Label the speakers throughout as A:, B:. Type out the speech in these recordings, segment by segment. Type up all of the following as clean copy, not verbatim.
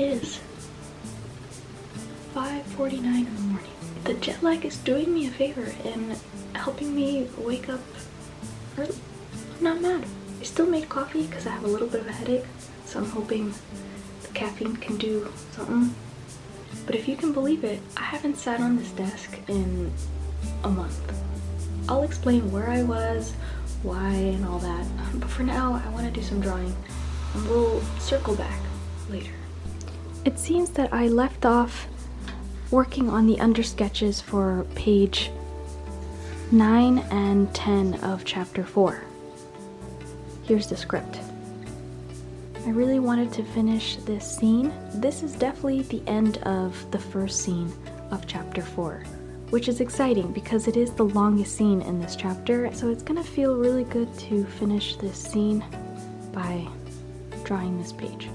A: is 5:49 in the morning. The jet lag is doing me a favor and helping me wake up early. I'm not mad. I still made coffee because I have a little bit of a headache, so I'm hoping the caffeine can do something. But if you can believe it, I haven't sat on this desk in a month. I'll explain where I was, why, and all that. But for now, I want to do some drawing, and we'll circle back later. It seems that I left off working on the undersketches for page 9 and 10 of chapter 4. Here's the script. I really wanted to finish this scene. This is definitely the end of the first scene of chapter 4, which is exciting because it is the longest scene in this chapter, so it's gonna feel really good to finish this scene by drawing this page.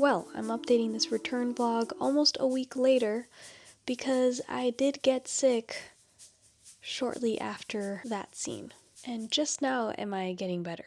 A: Well, I'm updating this return vlog almost a week later because I did get sick shortly after that scene. And just now am I getting better.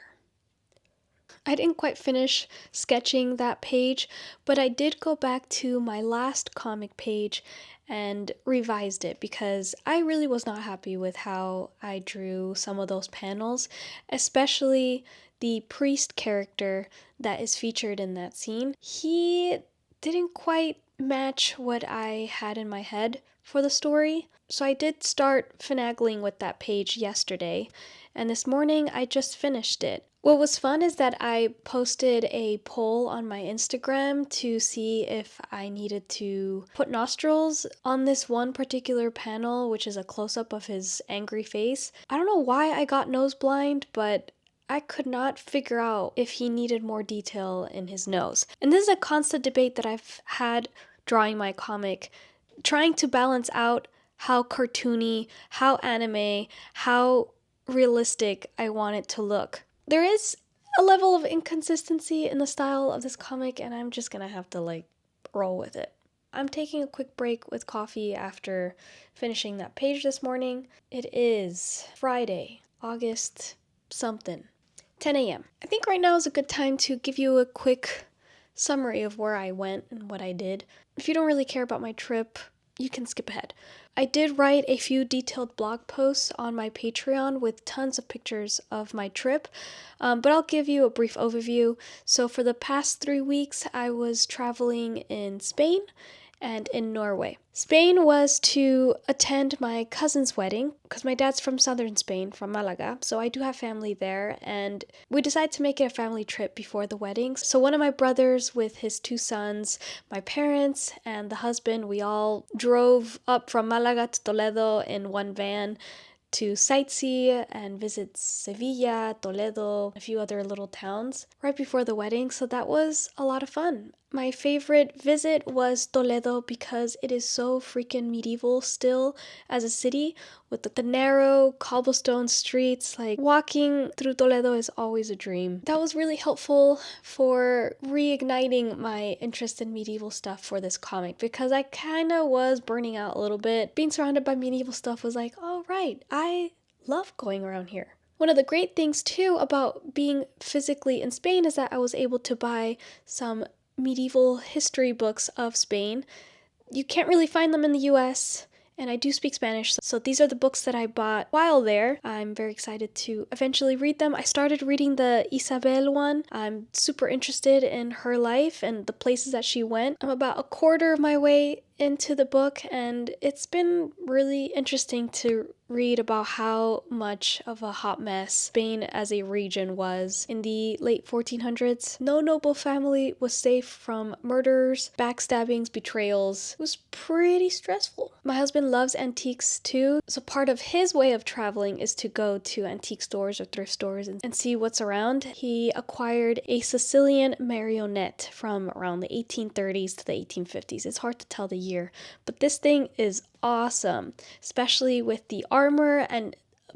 A: I didn't quite finish sketching that page, but I did go back to my last comic page and revised it because I really was not happy with how I drew some of those panels, especially the priest character that is featured in that scene. He didn't quite match what I had in my head for the story, so I did start finagling with that page yesterday, and this morning I just finished it. What was fun is that I posted a poll on my Instagram to see if I needed to put nostrils on this one particular panel, which is a close-up of his angry face. I don't know why I got nose blind, but I could not figure out if he needed more detail in his nose. And this is a constant debate that I've had drawing my comic, trying to balance out how cartoony, how anime, how realistic I want it to look. There is a level of inconsistency in the style of this comic, and I'm just gonna have to roll with it. I'm taking a quick break with coffee after finishing that page this morning. It is Friday, August something, 10 a.m. I think right now is a good time to give you a quick summary of where I went and what I did. If you don't really care about my trip, you can skip ahead. I did write a few detailed blog posts on my Patreon with tons of pictures of my trip, but I'll give you a brief overview. So for the past 3 weeks, I was traveling in Spain and in Norway. Spain was to attend my cousin's wedding, because my dad's from southern Spain, from Malaga, so I do have family there, and we decided to make it a family trip before the wedding. So one of my brothers with his 2 sons, my parents, and the husband, we all drove up from Malaga to Toledo in one van to sightsee and visit Sevilla, Toledo, a few other little towns right before the wedding, so that was a lot of fun. My favorite visit was Toledo because it is so freaking medieval still as a city with the narrow cobblestone streets. Walking through Toledo is always a dream. That was really helpful for reigniting my interest in medieval stuff for this comic because I kind of was burning out a little bit. Being surrounded by medieval stuff was like, oh right, I love going around here. One of the great things too about being physically in Spain is that I was able to buy some medieval history books of Spain. You can't really find them in the US, and I do speak Spanish, so these are the books that I bought while there. I'm very excited to eventually read them. I started reading the Isabel one. I'm super interested in her life and the places that she went. I'm about a quarter of my way into the book, and it's been really interesting to read about how much of a hot mess Spain as a region was in the late 1400s. No noble family was safe from murders, backstabbings, betrayals. It was pretty stressful. My husband loves antiques too, so part of his way of traveling is to go to antique stores or thrift stores and see what's around. He acquired a Sicilian marionette from around the 1830s to the 1850s. It's hard to tell the year, but this thing is awesome, especially with the armor and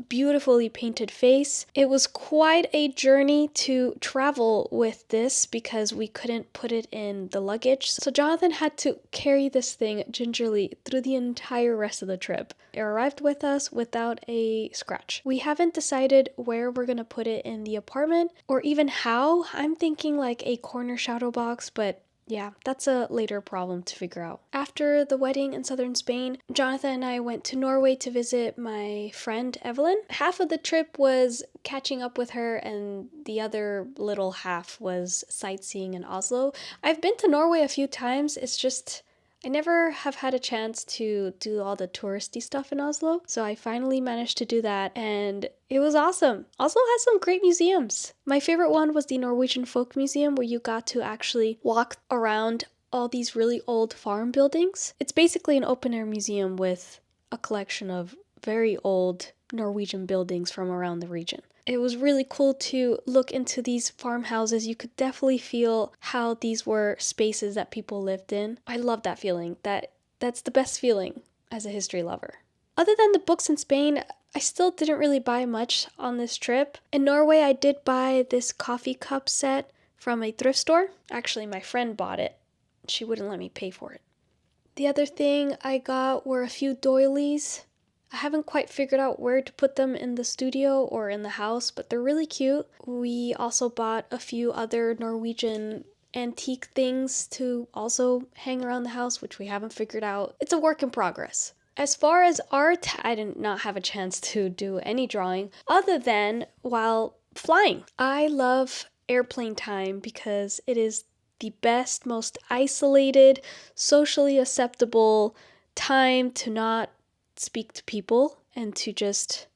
A: beautifully painted face. It was quite a journey to travel with this because we couldn't put it in the luggage. So Jonathan had to carry this thing gingerly through the entire rest of the trip. It arrived with us without a scratch. We haven't decided where we're gonna put it in the apartment or even how. I'm thinking like a corner shadow box, but yeah, that's a later problem to figure out. After the wedding in southern Spain, Jonathan and I went to Norway to visit my friend Evelyn. Half of the trip was catching up with her, and the other little half was sightseeing in Oslo. I've been to Norway a few times, it's just I never have had a chance to do all the touristy stuff in Oslo, so I finally managed to do that, and it was awesome. Oslo has some great museums. My favorite one was the Norwegian Folk Museum, where you got to actually walk around all these really old farm buildings. It's basically an open-air museum with a collection of very old Norwegian buildings from around the region. It was really cool to look into these farmhouses. You could definitely feel how these were spaces that people lived in. I love that feeling. That's the best feeling as a history lover. Other than the books in Spain, I still didn't really buy much on this trip. In Norway, I did buy this coffee cup set from a thrift store. Actually, my friend bought it. She wouldn't let me pay for it. The other thing I got were a few doilies. I haven't quite figured out where to put them in the studio or in the house, but they're really cute. We also bought a few other Norwegian antique things to also hang around the house, which we haven't figured out. It's a work in progress. As far as art, I did not have a chance to do any drawing other than while flying. I love airplane time because it is the best, most isolated, socially acceptable time to not speak to people and to just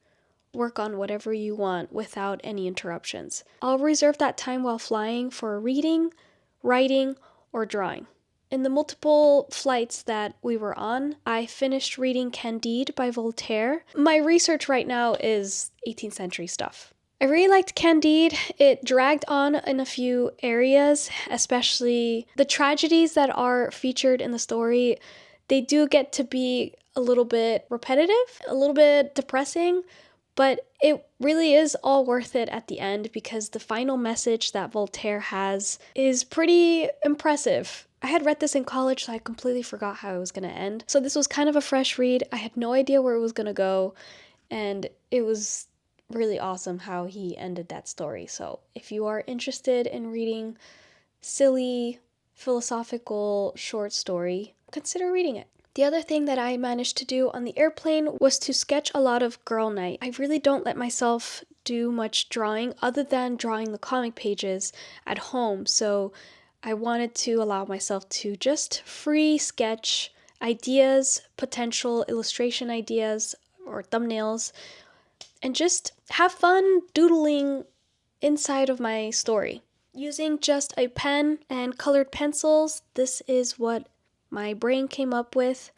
A: work on whatever you want without any interruptions. I'll reserve that time while flying for reading, writing, or drawing. In the multiple flights that we were on, I finished reading Candide by Voltaire. My research right now is 18th century stuff. I really liked Candide. It dragged on in a few areas, especially the tragedies that are featured in the story. They do get to be a little bit repetitive, a little bit depressing, but it really is all worth it at the end because the final message that Voltaire has is pretty impressive. I had read this in college, so I completely forgot how it was going to end. So this was kind of a fresh read. I had no idea where it was going to go, and it was really awesome how he ended that story. So if you are interested in reading silly, philosophical short story, consider reading it. The other thing that I managed to do on the airplane was to sketch a lot of girl night. I really don't let myself do much drawing other than drawing the comic pages at home, so I wanted to allow myself to just free sketch ideas, potential illustration ideas or thumbnails, and just have fun doodling inside of my story. Using just a pen and colored pencils, this is what my brain came up with,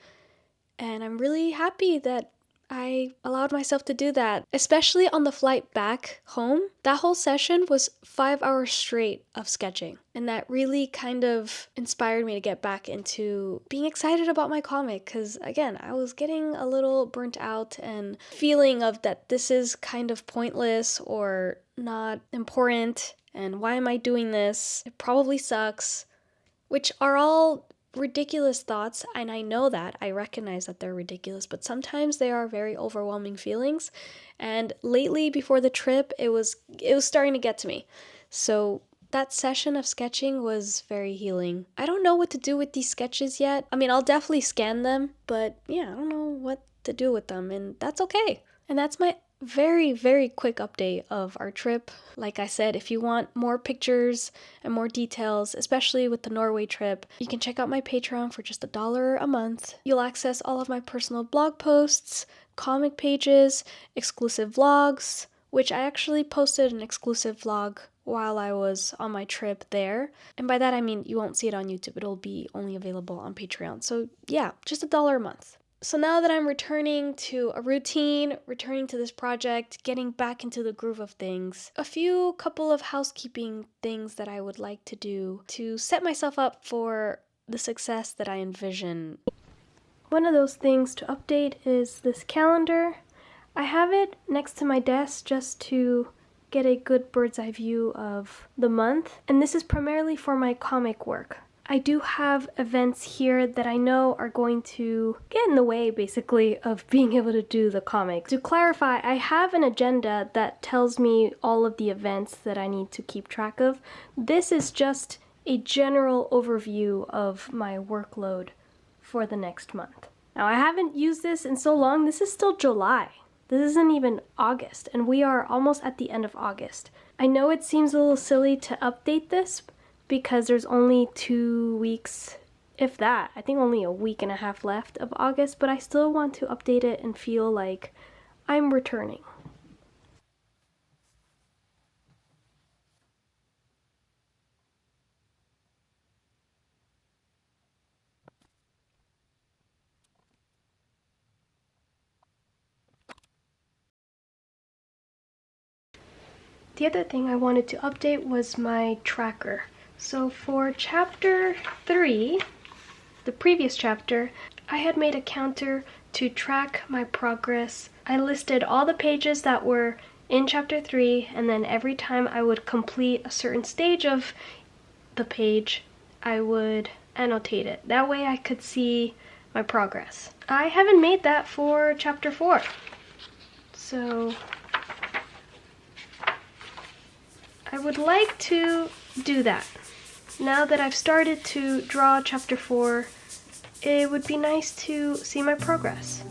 A: and I'm really happy that I allowed myself to do that, especially on the flight back home. That whole session was 5 hours straight of sketching, and that really kind of inspired me to get back into being excited about my comic, because again, I was getting a little burnt out and feeling of that this is kind of pointless or not important, and why am I doing this? It probably sucks, which are all ridiculous thoughts, and I know that. I recognize that they're ridiculous, but sometimes they are very overwhelming feelings, and lately before the trip, it was starting to get to me. So that session of sketching was very healing. I don't know what to do with these sketches yet. I mean, I'll definitely scan them, but yeah, I don't know what to do with them, and that's okay. And that's my very, very quick update of our trip. Like I said, if you want more pictures and more details, especially with the Norway trip, you can check out my Patreon for just $1 a month. You'll access all of my personal blog posts, comic pages, exclusive vlogs, which I actually posted an exclusive vlog while I was on my trip there. And by that I mean you won't see it on YouTube, it'll be only available on Patreon. So yeah, just $1 a month. So now that I'm returning to a routine, returning to this project, getting back into the groove of things, a couple of housekeeping things that I would like to do to set myself up for the success that I envision. One of those things to update is this calendar. I have it next to my desk just to get a good bird's eye view of the month, and this is primarily for my comic work. I do have events here that I know are going to get in the way, basically, of being able to do the comic. To clarify, I have an agenda that tells me all of the events that I need to keep track of. This is just a general overview of my workload for the next month. Now, I haven't used this in so long. This is still July. This isn't even August, and we are almost at the end of August. I know it seems a little silly to update this, because there's only 2 weeks, if that, I think only a week and a half left of August, but I still want to update it and feel like I'm returning. The other thing I wanted to update was my tracker. So for chapter 3, the previous chapter, I had made a counter to track my progress. I listed all the pages that were in chapter 3, and then every time I would complete a certain stage of the page, I would annotate it. That way I could see my progress. I haven't made that for chapter 4. So I would like to do that. Now that I've started to draw chapter 4, it would be nice to see my progress.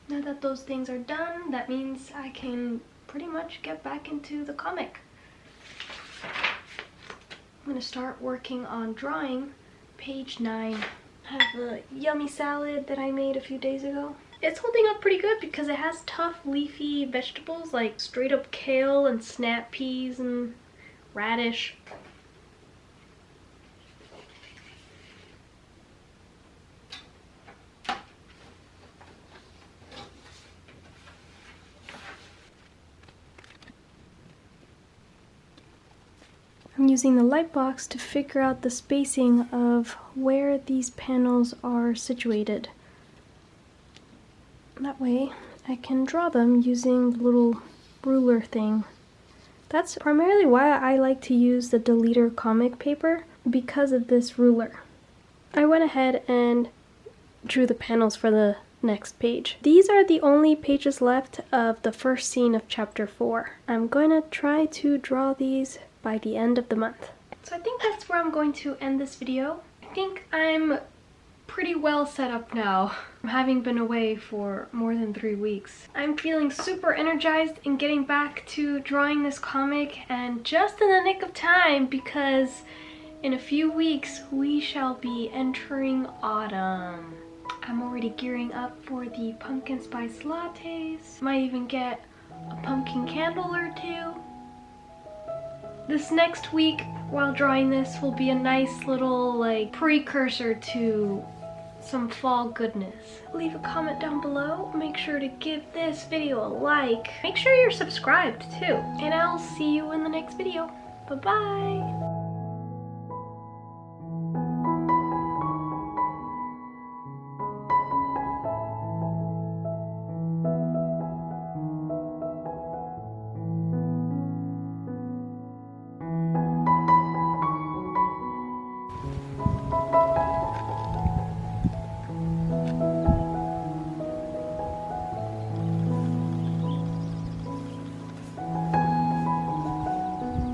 A: Now that those things are done, that means I can pretty much get back into the comic. I'm gonna start working on drawing page 9. I have a yummy salad that I made a few days ago. It's holding up pretty good because it has tough leafy vegetables like straight up kale and snap peas and radish. I'm using the light box to figure out the spacing of where these panels are situated. That way I can draw them using the little ruler thing. That's primarily why I like to use the Deleter comic paper, because of this ruler. I went ahead and drew the panels for the next page. These are the only pages left of the first scene of chapter 4. I'm going to try to draw these by the end of the month. So I think that's where I'm going to end this video. I think I'm pretty well set up now, having been away for more than 3 weeks. I'm feeling super energized in getting back to drawing this comic, and just in the nick of time, because in a few weeks we shall be entering autumn. I'm already gearing up for the pumpkin spice lattes. Might even get a pumpkin candle or 2. This next week, while drawing this, will be a nice little precursor to some fall goodness. Leave a comment down below. Make sure to give this video a like. Make sure you're subscribed too. And I'll see you in the next video. Bye-bye.